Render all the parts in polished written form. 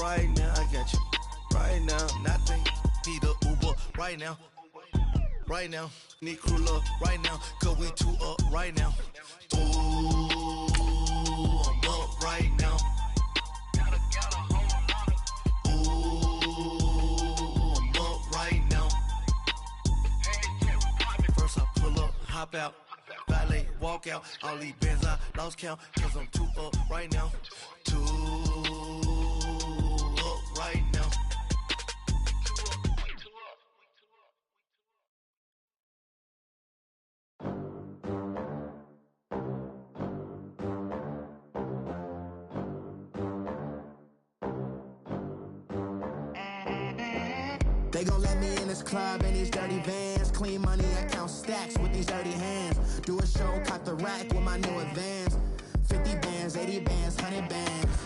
right now. I got you right now. Nothing. Need a Uber right now. Right now. Need crew love right now. Cause we two up right now. Ooh, I'm up right now. Ooh, I'm up right now. First I pull up, hop out. Valet, walk out. All these bands I lost count. Cause I'm two up right now. Two up right now. They gon' let me in this club in these dirty vans. Clean money, I count stacks with these dirty hands. Do a show, caught the rack with my new advance. 50 bands, 80 bands, 100 bands.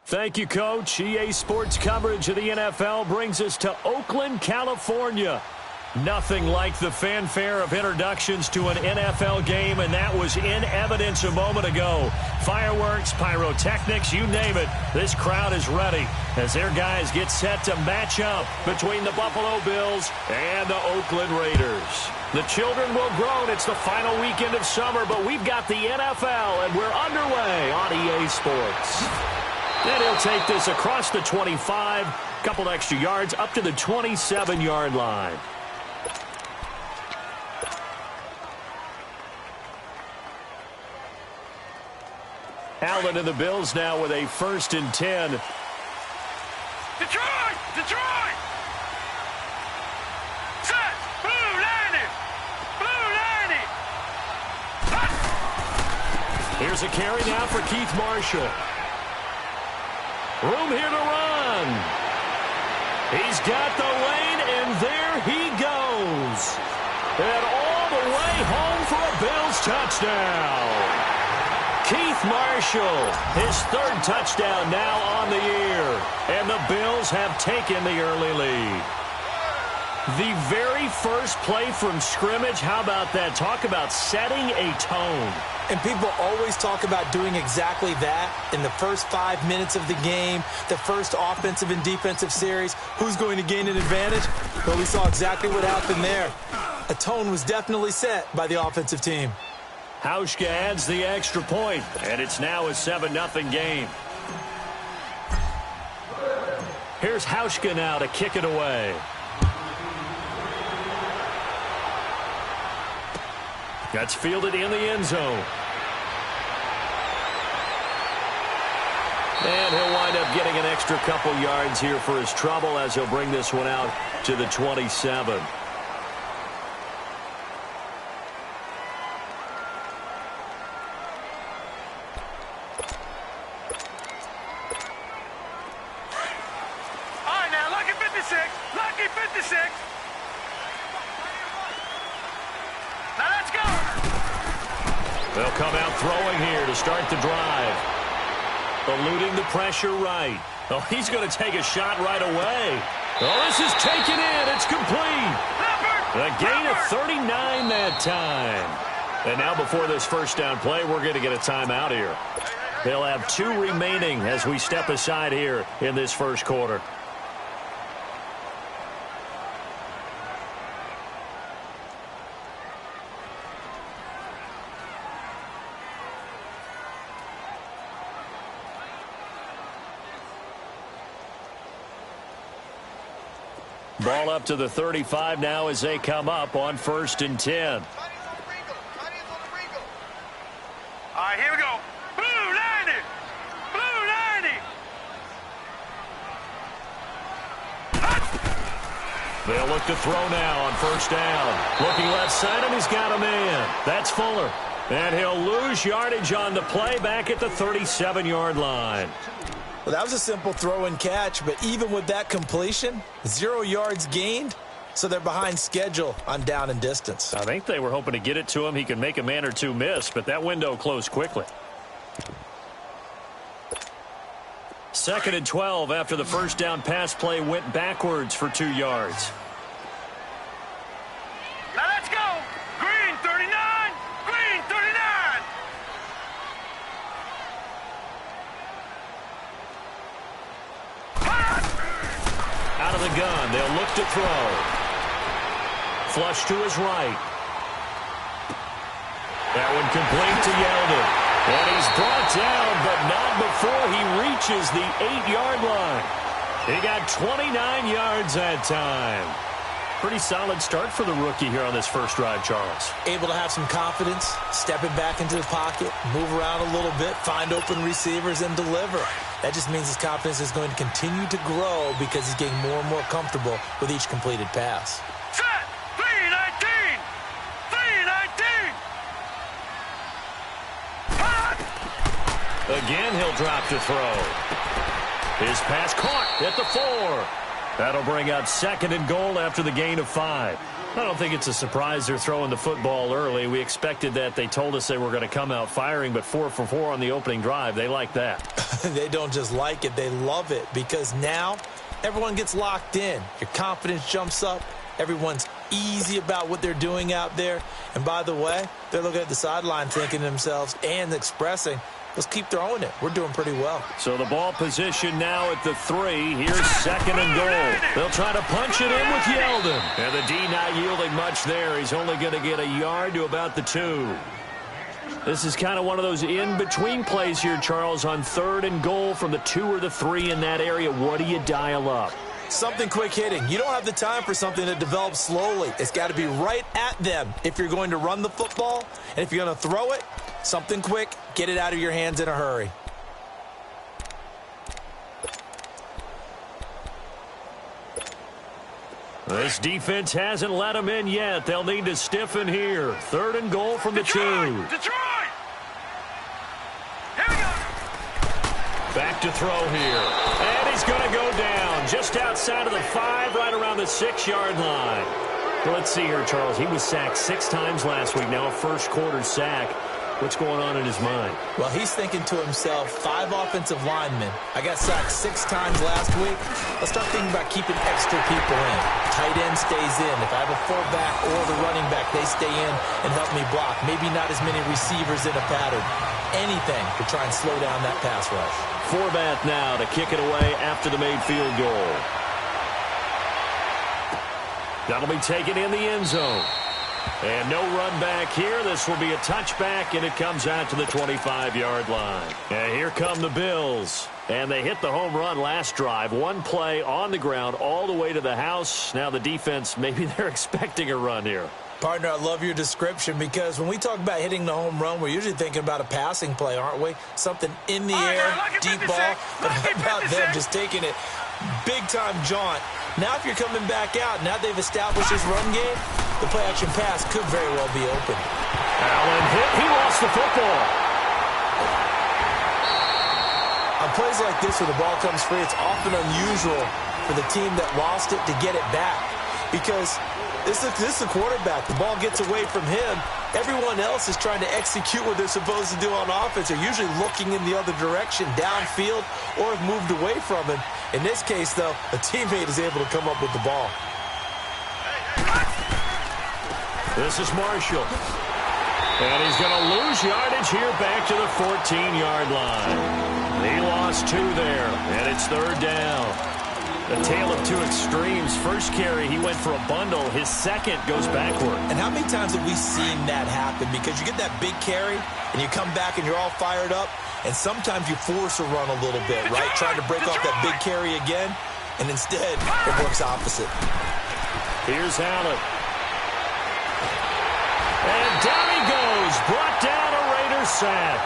Thank you, Coach. EA Sports coverage of the NFL brings us to Oakland, California. Nothing like the fanfare of introductions to an NFL game, and that was in evidence a moment ago. Fireworks, pyrotechnics, you name it. This crowd is ready as their guys get set to match up between the Buffalo Bills and the Oakland Raiders. The children will groan. It's the final weekend of summer, but we've got the NFL, and we're underway on EA Sports. And he'll take this across the 25, couple extra yards, up to the 27-yard line. Allen and the Bills now with a 1st and 10. Detroit! Detroit! Set! Blue landing! Blue landing! Here's a carry now for Keith Marshall. Room here to run. He's got the lane, and there he goes. And all the way home for a Bills touchdown. Keith Marshall, his 3rd touchdown now on the year. And the Bills have taken the early lead. The very first play from scrimmage, how about that? Talk about setting a tone. And people always talk about doing exactly that in the first 5 minutes of the game, the first offensive and defensive series. Who's going to gain an advantage? Well, we saw exactly what happened there. A tone was definitely set by the offensive team. Hauschka adds the extra point, and it's now a 7-0 game. Here's Hauschka now to kick it away. That's fielded in the end zone. And he'll wind up getting an extra couple yards here for his trouble as he'll bring this one out to the 27. They'll come out throwing here to start the drive. Eluding the pressure right. Oh, he's going to take a shot right away. Oh, this is taken in. It's complete. A gain of 39 that time. And now before this first down play, we're going to get a timeout here. They'll have 2 remaining as we step aside here in this first quarter. Ball up to the 35 now as they come up on 1st and 10. All right, here we go. Blue landing! Blue landing! They'll look to throw now on 1st down. Looking left side, and he's got a man. That's Fuller. And he'll lose yardage on the play back at the 37-yard line. Well, that was a simple throw and catch, but even with that completion, 0 yards gained, so they're behind schedule on down and distance. I think they were hoping to get it to him. He could make a man or two miss, but that window closed quickly. 2nd and 12 after the first down pass play went backwards for 2 yards. Now let's go! Green 39! Green 39! the gun. They'll look to throw. Flush to his right. That one complete to Yeldon. And he's brought down, but not before he reaches the 8-yard line. He got 29 yards that time. Pretty solid start for the rookie here on this first drive, Charles. Able to have some confidence, stepping back into the pocket, move around a little bit, find open receivers, and deliver. That just means his confidence is going to continue to grow because he's getting more and more comfortable with each completed pass. Set! 319! 319! Again, he'll drop to throw. His pass caught at the 4. That'll bring up 2nd and goal after the gain of 5. I don't think it's a surprise they're throwing the football early. We expected that. They told us they were going to come out firing, but 4 for 4 on the opening drive. They like that. They don't just like it, they love it, because now everyone gets locked in. Your confidence jumps up. Everyone's easy about what they're doing out there. And by the way, they're looking at the sideline thinking to themselves and expressing, let's keep throwing it. We're doing pretty well. So the ball position now at the 3. Here's 2nd and goal. They'll try to punch it in with Yeldon. And the D not yielding much there. He's only going to get a yard to about the 2. This is kind of one of those in-between plays here, Charles, on 3rd and goal from the 2 or the 3 in that area. What do you dial up? Something quick hitting. You don't have the time for something that develops slowly. It's got to be right at them if you're going to run the football. And if you're going to throw it, something quick, get it out of your hands in a hurry. This defense hasn't let them in yet. They'll need to stiffen here. 3rd and goal from the 2. Detroit! Here we go! Back to throw here. And he's going to go down just outside of the 5, right around the 6-yard line. Let's see here, Charles. He was sacked 6 times last week. Now a first-quarter sack. What's going on in his mind? Well, he's thinking to himself, 5 offensive linemen. I got sacked 6 times last week. Let's start thinking about keeping extra people in. Tight end stays in. If I have a fullback or the running back, they stay in and help me block. Maybe not as many receivers in a pattern. Anything to try and slow down that pass rush. Forbath now to kick it away after the made field goal. That'll be taken in the end zone. And no run back here. This will be a touchback, and it comes out to the 25-yard line. And here come the Bills. And they hit the home run last drive. 1 play on the ground all the way to the house. Now the defense, maybe they're expecting a run here. Partner, I love your description, because when we talk about hitting the home run, we're usually thinking about a passing play, aren't we? Something in the air, deep ball. But how about them just taking it big-time jaunt? Now if you're coming back out, now they've established this run game, the play-action pass could very well be open. Allen hit. He lost the football. On plays like this where the ball comes free, it's often unusual for the team that lost it to get it back, because this is the quarterback. The ball gets away from him. Everyone else is trying to execute what they're supposed to do on offense. They're usually looking in the other direction, downfield, or have moved away from him. In this case, though, a teammate is able to come up with the ball. This is Marshall. And he's going to lose yardage here back to the 14-yard line. He lost 2 there, and it's 3rd down. A tale of 2 extremes. First carry, he went for a bundle. His second goes backward. And how many times have we seen that happen? Because you get that big carry, and you come back, and you're all fired up, and sometimes you force a run a little bit, right? Trying to break off that big carry again, and instead, it works opposite. Here's Allen. And down he goes. Brought down a Raiders sack.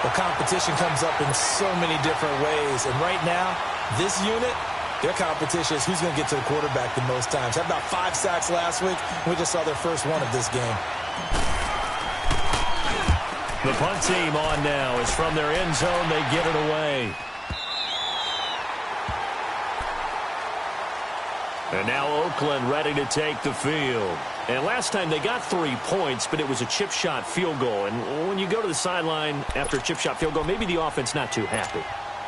The competition comes up in so many different ways, and right now, this unit, their competition is who's going to get to the quarterback the most times. Had about 5 sacks last week. We just saw their first one of this game. The punt team on now. Is from their end zone. They get it away. And now Oakland ready to take the field. And last time they got 3 points, but it was a chip shot field goal. And when you go to the sideline after a chip shot field goal, maybe the offense not too happy.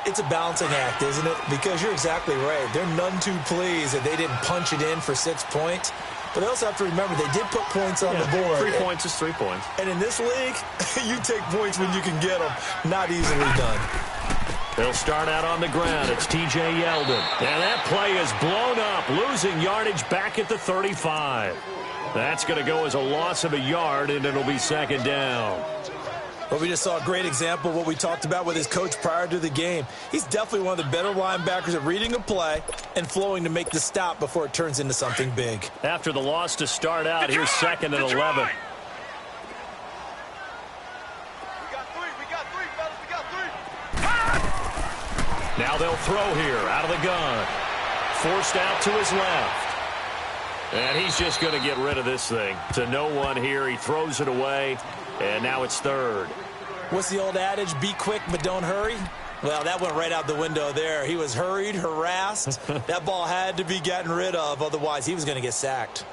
It's a balancing act, isn't it? Because you're exactly right. They're none too pleased that they didn't punch it in for 6 points. But they also have to remember they did put points on the board. 3 points is 3 points. And in this league, you take points when you can get them. Not easily done. They'll start out on the ground. It's T.J. Yeldon. And that play is blown up, losing yardage back at the 35. That's going to go as a loss of a yard, and it'll be second down. Well, we just saw a great example of what we talked about with his coach prior to the game. He's definitely one of the better linebackers at reading a play and flowing to make the stop before it turns into something big. After the loss to start out, here's second and 11. Now they'll throw here out of the gun. Forced out to his left. And he's just going to get rid of this thing. To no one here. He throws it away. And now it's third. What's the old adage? Be quick, but don't hurry. Well, that went right out the window there. He was hurried, harassed. That ball had to be gotten rid of. Otherwise, he was going to get sacked.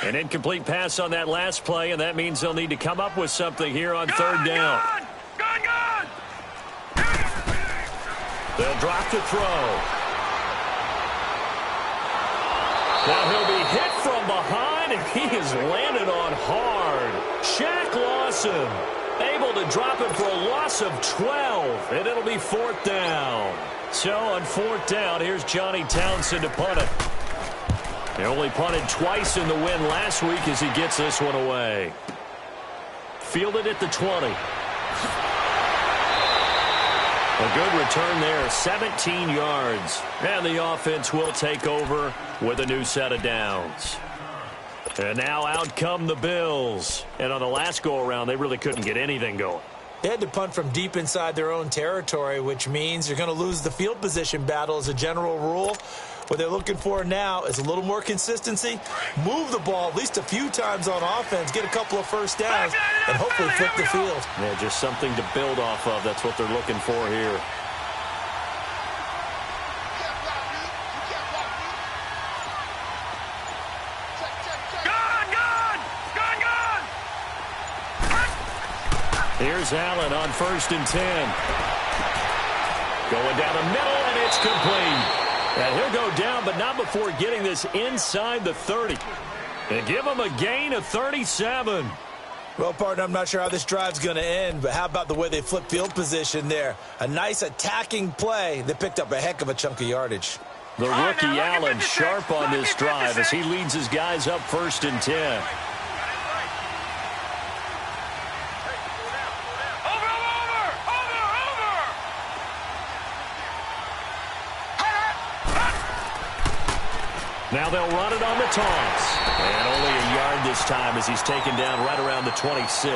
An incomplete pass on that last play, and that means they'll need to come up with something here on third down. Gun! They'll drop the throw. Now he'll be hit from behind, and he is landed on hard. Shaq Lawson able to drop it for a loss of 12, and it'll be fourth down. So on fourth down, here's Johnny Townsend to punt it. They only punted twice in the win last week as he gets this one away. Fielded at the 20. A good return there, 17 yards. And the offense will take over with a new set of downs. And now out come the Bills. And on the last go-around, they really couldn't get anything going. They had to punt from deep inside their own territory, which means you're going to lose the field position battle as a general rule. What they're looking for now is a little more consistency, move the ball at least a few times on offense, get a couple of first downs, and hopefully flip the field. Yeah, just something to build off of. That's what they're looking for here. Gun! Here's Allen on 1st and 10. Going down the middle, and it's complete. And he'll go down, but not before getting this inside the 30. And give him a gain of 37. Well, partner, I'm not sure how this drive's going to end, but how about the way they flip field position there? A nice attacking play that picked up a heck of a chunk of yardage. The rookie Allen sharp on this drive as he leads his guys up 1st and 10. Now they'll run it on the toss. And only a yard this time as he's taken down right around the 26.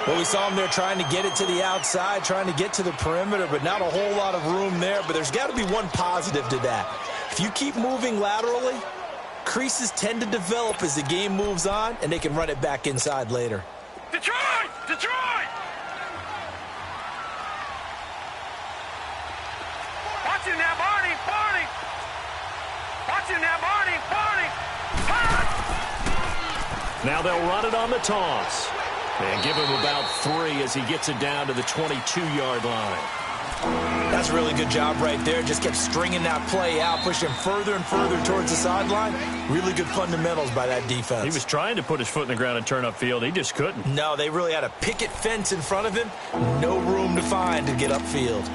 Well, we saw him there trying to get it to the outside, trying to get to the perimeter, but not a whole lot of room there. But there's got to be one positive to that. If you keep moving laterally, creases tend to develop as the game moves on, and they can run it back inside later. Detroit! Watch him now, Barney! Watch him now, Barney! Now they'll run it on the toss. And give him about 3 as he gets it down to the 22-yard line. That's a really good job right there. Just kept stringing that play out, pushing him further and further towards the sideline. Really good fundamentals by that defense. He was trying to put his foot in the ground and turn upfield. He just couldn't. No, they really had a picket fence in front of him. No room to find to get upfield.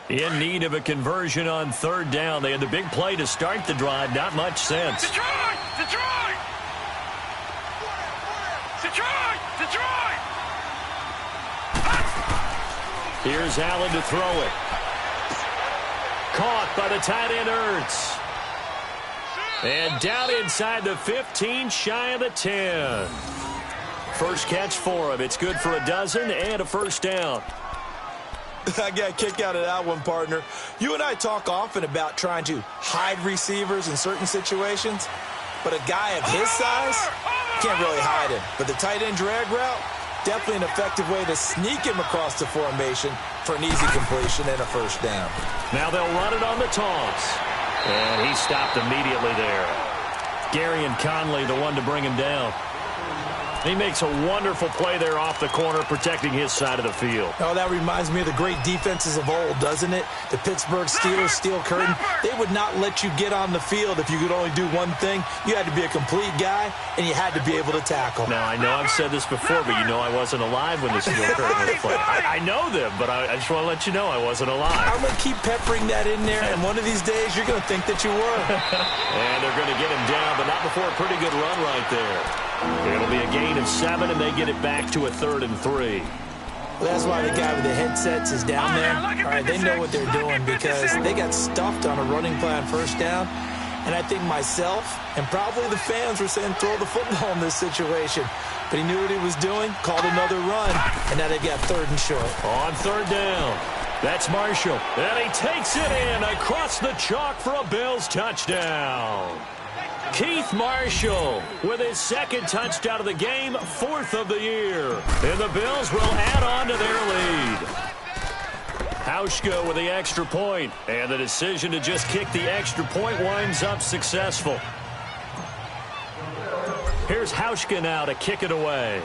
In need of a conversion on third down. They had the big play to start the drive. Not much sense. Detroit! Here's Allen to throw it. Caught by the tight end Ertz. And down inside the 15, shy of the 10. First catch for him. It's good for a dozen and a first down. I got a kick out of that one, partner. You and I talk often about trying to hide receivers in certain situations, but a guy of his size can't really hide him. But the tight end drag route, definitely an effective way to sneak him across the formation for an easy completion and a first down. Now they'll run it on the toss. And he stopped immediately there. Garion Conley, the one to bring him down. He makes a wonderful play there off the corner, protecting his side of the field. Oh, that reminds me of the great defenses of old, doesn't it? The Pittsburgh Steelers, Steel Curtain, they would not let you get on the field if you could only do one thing. You had to be a complete guy, and you had to be able to tackle. Now, I know I've said this before, but you know I wasn't alive when the Steel Curtain was played. I know them, but I just want to let you know I wasn't alive. I'm going to keep peppering that in there, and one of these days you're going to think that you were. And they're going to get him down, but not before a pretty good run right there. It'll be a gain of 7, and they get it back to a 3rd and 3. Well, that's why the guy with the headsets is down there. All right, they know what they're doing because they got stuffed on a running play on first down. And I think myself and probably the fans were saying throw the football in this situation. But he knew what he was doing, called another run, and now they've got 3rd and short. On 3rd down, that's Marshall. And he takes it in across the chalk for a Bills touchdown. Keith Marshall with his 2nd touchdown of the game, 4th of the year. And the Bills will add on to their lead. Hauschka with the extra point, and the decision to just kick the extra point winds up successful. Here's Hauschka now to kick it away.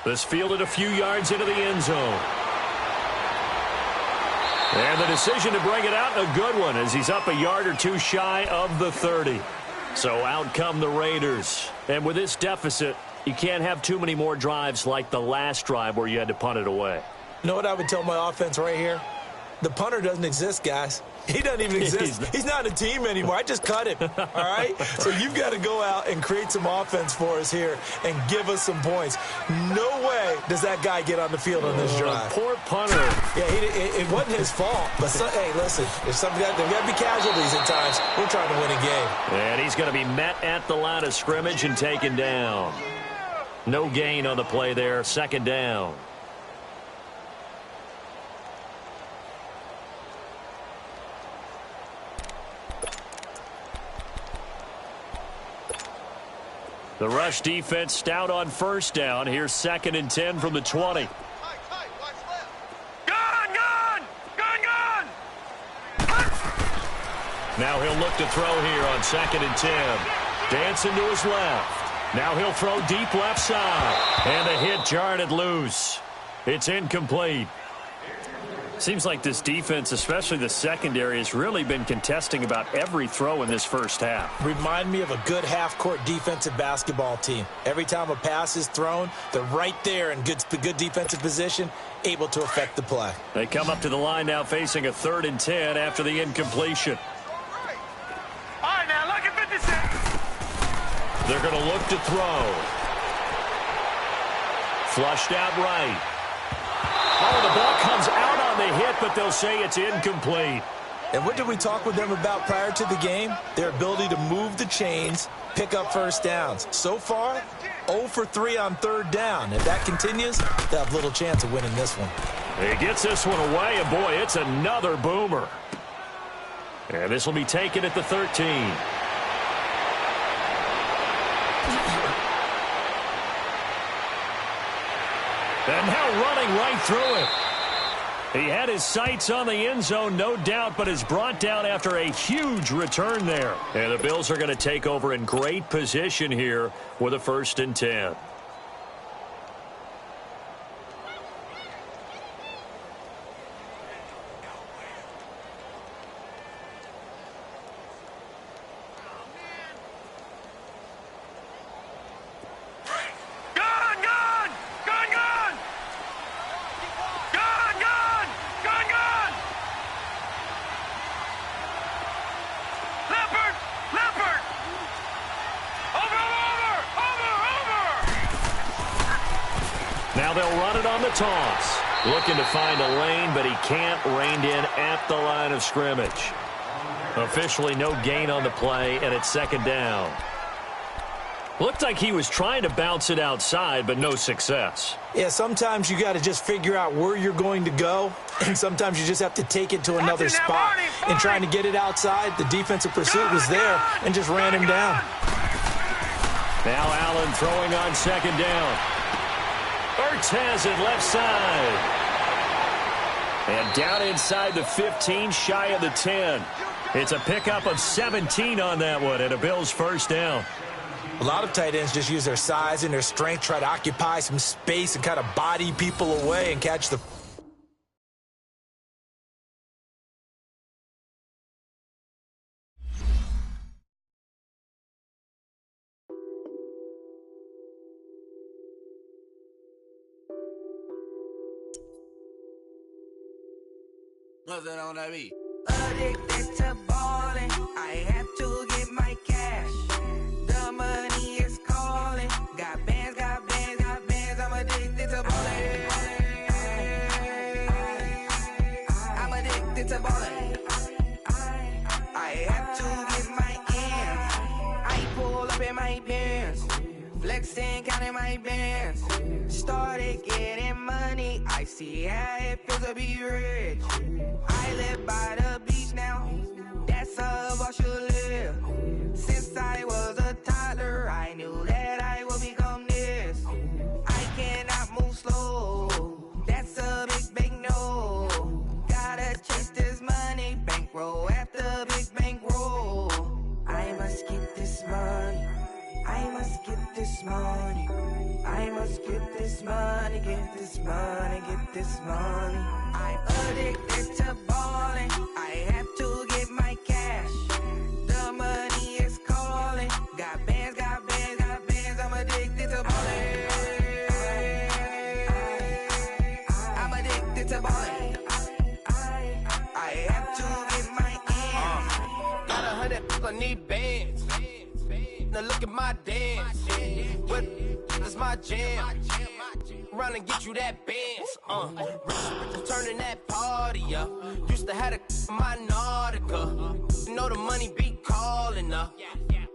This fielded a few yards into the end zone. And the decision to bring it out, a good one, as he's up a yard or two shy of the 30. So out come the Raiders. And with this deficit, you can't have too many more drives like the last drive where you had to punt it away. You know what I would tell my offense right here? The punter doesn't exist, guys. He doesn't even exist. He's not a team anymore. I just cut him, all right? So you've got to go out and create some offense for us here and give us some points. No way does that guy get on the field on this drive. Poor punter. Yeah, it wasn't his fault. But, hey, listen, there's got to be casualties at times. We're trying to win a game. And he's going to be met at the line of scrimmage and taken down. No gain on the play there, 2nd down. The rush defense stout on 1st down. Here's 2nd and 10 from the 20. Now he'll look to throw here on 2nd and 10. Dancing to his left. Now he'll throw deep left side. And the hit jarred it loose. It's incomplete. Seems like this defense, especially the secondary, has really been contesting about every throw in this first half. Remind me of a good half-court defensive basketball team. Every time a pass is thrown, they're right there in good defensive position, able to affect the play. They come up to the line now facing a 3rd and 10 after the incompletion. All right, now look at 56. They're going to look to throw. Flushed out right. Oh, the ball comes out on the hit, but they'll say it's incomplete. And what did we talk with them about prior to the game? Their ability to move the chains, pick up first downs. So far, 0 for 3 on 3rd down. If that continues, they'll have little chance of winning this one. He gets this one away, and boy, it's another boomer. And this will be taken at the 13. And now running right through it. He had his sights on the end zone, no doubt, but is brought down after a huge return there. And the Bills are going to take over in great position here with a 1st and 10. Now they'll run it on the toss. Looking to find a lane, but he can't. Reined in at the line of scrimmage. Officially no gain on the play, and it's 2nd down. Looked like he was trying to bounce it outside, but no success. Yeah, sometimes you got to just figure out where you're going to go, and sometimes you just have to take it to another spot. And trying to get it outside, the defensive pursuit was there and just ran him down. Now Allen throwing on 2nd down. Ertz has it left side. And down inside the 15, shy of the 10. It's a pickup of 17 on that one and a Bills first down. A lot of tight ends just use their size and their strength, try to occupy some space and kind of body people away and catch the... Nothing on that beat. Addicted to ballin', I have to get my cash. The money is calling. Got bands, got bands, got bands. I'm addicted to ballin'. I'm addicted to ballin'. I have to get my ends. I pull up in my Benz, flexing, counting my bands. Started getting money. I see how it feels to be rich. I live by the beach now, that's how I should live. Since I was a toddler, I knew that I would become this. I cannot move slow, that's a big no. Gotta chase this money, bankroll after big bankroll. I must get this money, I must get this money. I must get this money, get this money, get this money. I'm addicted to ballin', I have to get my cash. The money is calling. Got bands, got bands, got bands. I'm addicted to ballin'. I'm addicted to ballin'. I have to get my ends. Got 100, I need bands. Now look at my dance. What is my jam? Run and get you that bands. Turning that party up. Used to have a my Nautica. You know the money be calling up.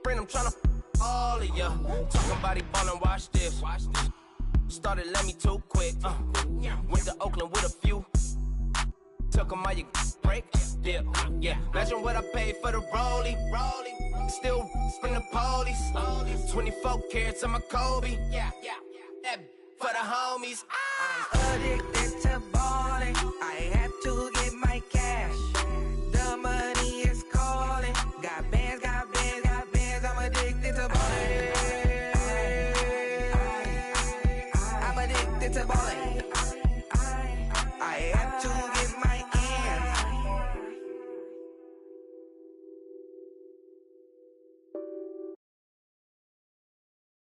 Friend, I'm tryna all of ya. Talking about it ballin', watch this. Started let me too quick. Went to Oakland with a few. Took 'em all you break. Dip. Yeah. Imagine what I paid for the rollie. Still from the police. 24 carats on my Kobe. Yeah. That for the homies. I'm addicted to ballin'. I have to get my cash. The money is calling. Got bands, got bands, got bands. I'm addicted to ballin'. I'm addicted to ballin'.